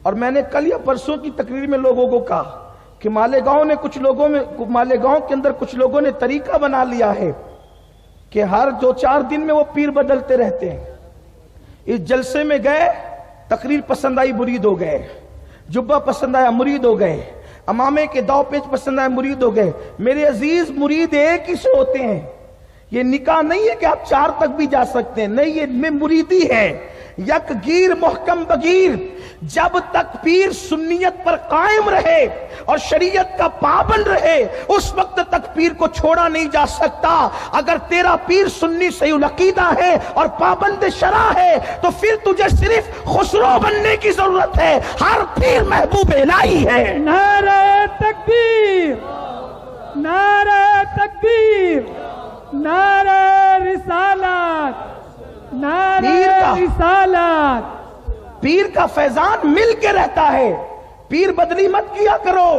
اور میں نے کل یا پرسوں کی تقریر میں لوگوں کو کہا کہ مالیگاؤں کے اندر کچھ لوگوں نے طریقہ بنا لیا ہے کہ ہر 2-4 دن میں وہ پیر بدلتے رہتے ہیں. اس جلسے میں گئے، تقریر پسند آئی، مرید ہو گئے. جبہ پسند آیا، مرید ہو گئے. امامے کے داؤ پیچ پسند آئے، مرید ہو گئے. میرے عزیز، مرید ایک ہی سے ہوتے ہیں. یہ نکاح نہیں ہے کہ آپ 4 تک بھی جا سکتے ہیں، نہیں، یہ میں مریدی ہے. یک گیر محکم بگیر. جب تک پیر سنیت پر قائم رہے اور شریعت کا پابند رہے، اس وقت تک پیر کو چھوڑا نہیں جا سکتا. اگر تیرا پیر سنی صحیح العقیدہ ہے اور پابند شرع ہے تو پھر تجھے صرف خسرو بننے کی ضرورت ہے. ہر پیر محبوب الہی ہے. نعرہ تکبیر، نعرہ تکبیر، نعرہ رسالت، نعرہ رسالت. پیر کا فیضان مل کے رہتا ہے. پیر بدلی مت کیا کرو.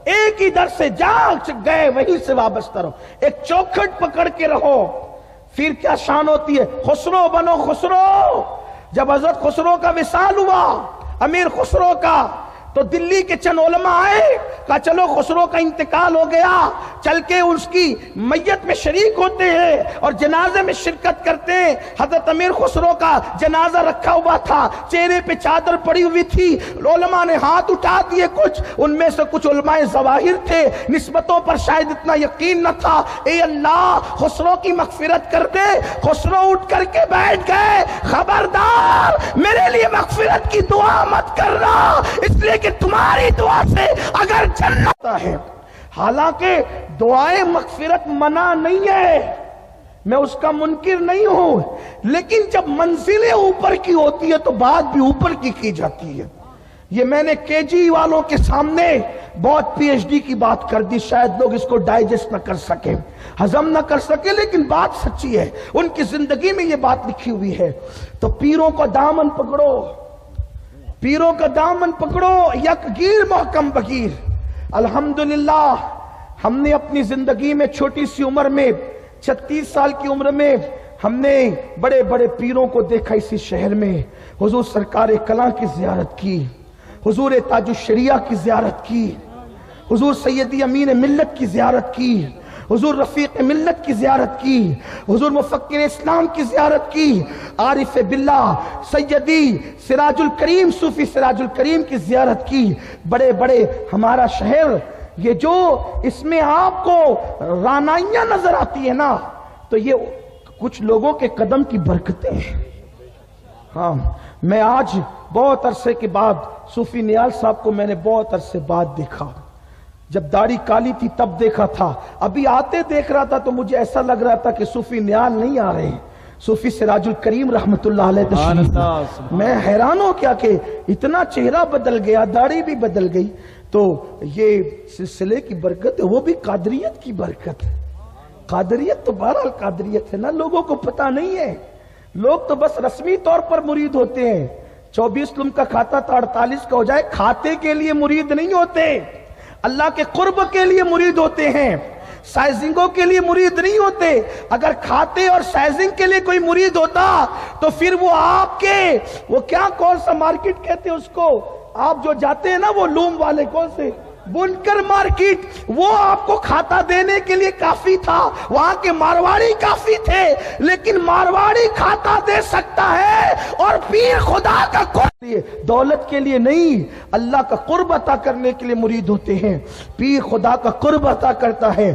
ایک ہی در سے جا گئے وہیں سے وابستہ رہو. ایک چوکھٹ پکڑ کے رہو. پھر کیا شان ہوتی ہے؟ خسرو بنو خسرو. جب حضرت خسرو کا وصال ہوا، امیر خسرو کا، تو دلی کے چند علماء آئے، کہا چلو خسرو کا انتقال ہو گیا، چل کے اس کی میت میں شریک ہوتے ہیں اور جنازے میں شرکت کرتے ہیں. حضرت امیر خسرو کا جنازہ رکھا ہوا تھا، چہرے پہ چادر پڑی ہوئی تھی. علماء نے ہاتھ اٹھا دیے. کچھ ان میں سے کچھ علماء ظواہر تھے، نسبتوں پر شاید اتنا یقین نہ تھا. اے اللہ، خسرو کی مغفرت کر دے. خسرو اٹھ کر کے بیٹھ گئے. خبردار، میرے لیے مغفرت کی دعا مت کرنا، اس لیے کہ تمہاری دعا سے اگر جنت ہے. حالانکہ دعائیں مغفرت منع نہیں ہے، میں اس کا منکر نہیں ہوں، لیکن جب منزلیں اوپر کی ہوتی ہے تو بات بھی اوپر کی جاتی ہے. یہ میں نے کے جی والوں کے سامنے بہت پی ایچ ڈی کی بات کر دی. شاید لوگ اس کو ڈائجسٹ نہ کر سکیں، ہضم نہ کر سکیں، لیکن بات سچی ہے. ان کی زندگی میں یہ بات لکھی ہوئی ہے. تو پیروں کا دامن پکڑو، پیروں کا دامن پکڑو. یک گیر محکم بگیر. الحمدللہ ہم نے اپنی زندگی میں چھوٹی سی عمر میں 36 سال کی عمر میں ہم نے بڑے بڑے پیروں کو دیکھا. اسی شہر میں حضور سرکار کلاں کی زیارت کی، حضور تاج الشریعہ کی زیارت کی، حضور سیدی امین ملت کی زیارت کی، حضور رفیق ملت کی زیارت کی، حضور مفکر اسلام کی زیارت کی، عارف باللہ سیدی سراج الکریم صوفی سراج الکریم کی زیارت کی. بڑے بڑے ہمارا شہر، یہ جو اس میں آپ کو رانائیاں نظر آتی ہے نا، تو یہ کچھ لوگوں کے قدم کی برکتیں ہیں. ہاں، میں آج بہت عرصے کے بعد صوفی نیال صاحب کو میں نے بہت عرصے بعد دیکھا. جب داڑھی کالی تھی تب دیکھا تھا، ابھی آتے دیکھ رہا تھا تو مجھے ایسا لگ رہا تھا کہ صوفی نیال نہیں آ رہے ہیں، صوفی سراج الکریم رحمت اللہ علیہ تشریف. میں حیران ہو کیا کہ اتنا چہرہ بدل گیا، داڑھی بھی بدل گئی. تو یہ سلسلے کی برکت ہے، وہ بھی قادریت کی برکت ہے. قادریت تو بہرحال قادریت ہے نا، لوگوں کو پتہ نہیں ہے. لوگ تو بس رسمی طور پر مرید ہوتے ہیں. 24 لم کا کھاتا تھا 48 کا ہو جائے، کھاتے کے لیے مرید نہیں ہوتے، اللہ کے قرب کے لیے مرید ہوتے ہیں، سائزنگوں کے لیے مرید نہیں ہوتے. اگر کھاتے اور سائزنگ کے لیے کوئی مرید ہوتا تو پھر وہ آپ کے وہ کیا کون سا مارکیٹ کہتے ہیں اس کو، آپ جو جاتے ہیں نا وہ لوم والے، کون سے بنکر مارکیٹ، وہ آپ کو کھاتا دینے کے لیے کافی تھا. وہاں کے مارواڑی کافی تھے، لیکن مارواڑی کھاتا دے سکتا ہے اور پیر خدا کا دولت کے لیے نہیں، اللہ کا قرب عطا کرنے کے لیے مرید ہوتے ہیں. پیر خدا کا قرب عطا کرتا ہے.